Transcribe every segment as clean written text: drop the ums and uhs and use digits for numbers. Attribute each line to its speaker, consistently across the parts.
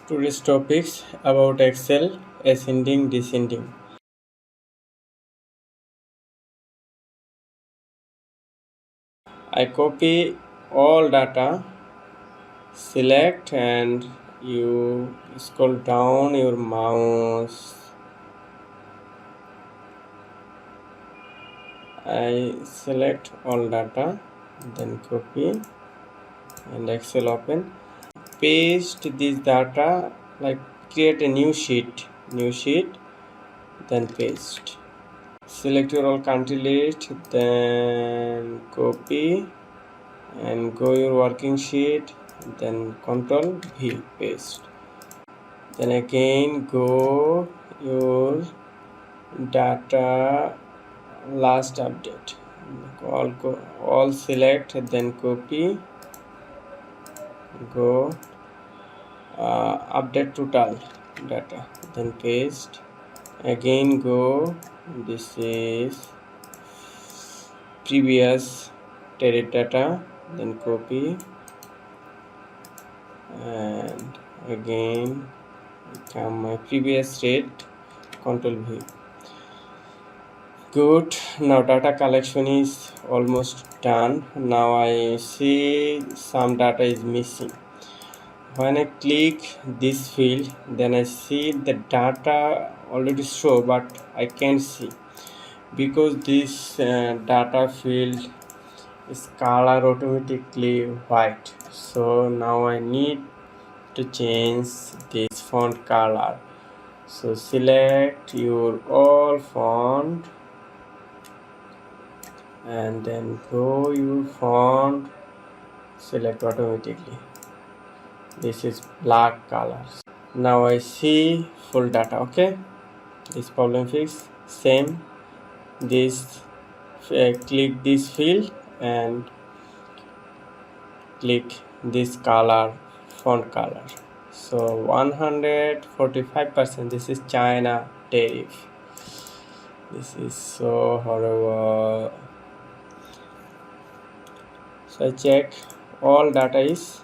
Speaker 1: Today's topics about Excel, ascending, descending. I copy all data, select, and you scroll down your mouse. I select all data, then copy and Excel open. Paste this data, like create a new sheet, then paste. Select your all country list, then copy and go your working sheet, then Control V, paste. Then again go your data last update, all select, then copy, go update total data, then paste. Again go, this is previous tariff data, then copy and again come my previous rate, Control V. Good. Now data collection is almost done. Now I see some data is missing. When I click this field, then I see the data already show, but I can't see because this data field is color automatically white. So now I need to change this font color. So select your all font and then go your font, select automatically. This is black color. Now I see full data. Okay, this problem fixed. Same, this click this field and click this color, font color. So 145%, this is China tariff. This is so horrible. So I check all data is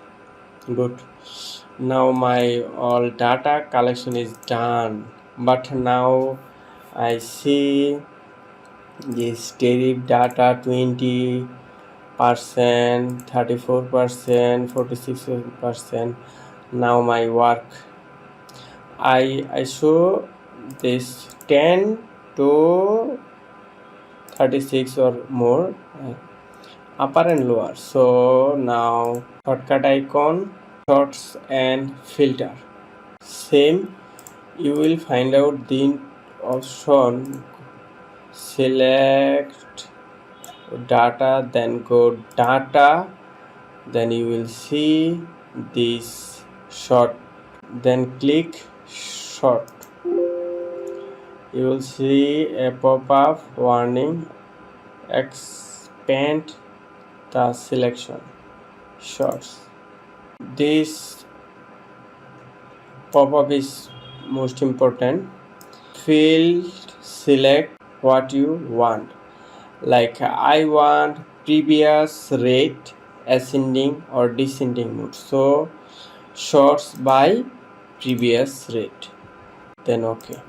Speaker 1: good. Now my all data collection is done, but now I see this tariff data 20%, 34%, 46%. Now my work, I show this 10 to 36 or more, upper and lower. So now shortcut icon, shorts and filter. Same, you will find out the option, select data, then go data, then you will see this short, then click short. You will see a pop-up warning, expand the selection, shorts. This pop-up is most important. Field select what you want, like I want previous rate, ascending or descending mode, so shorts by previous rate, then okay.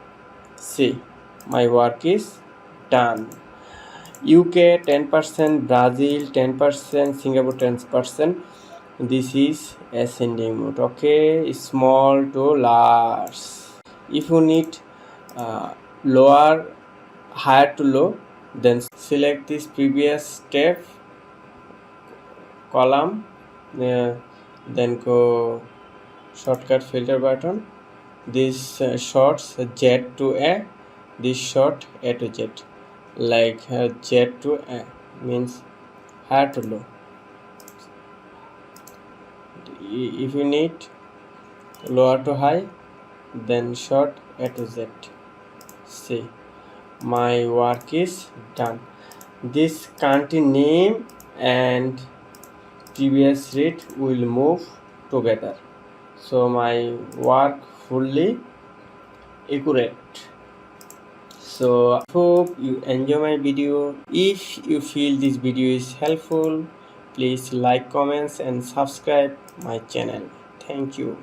Speaker 1: See, my work is done. UK 10%, Brazil 10%, Singapore 10%. This is ascending mode. Okay, small to large. If you need lower, higher to low, then select this previous step column, then go shortcut filter button, this shorts Z to A, this short A to Z, like Z to A means higher to low. If you need lower to high, then short A to Z. See, my work is done. This country name and previous rate will move together, so my work fully accurate. So I hope you enjoy my video. If you feel this video is helpful, please like, comments and subscribe my channel. Thank you.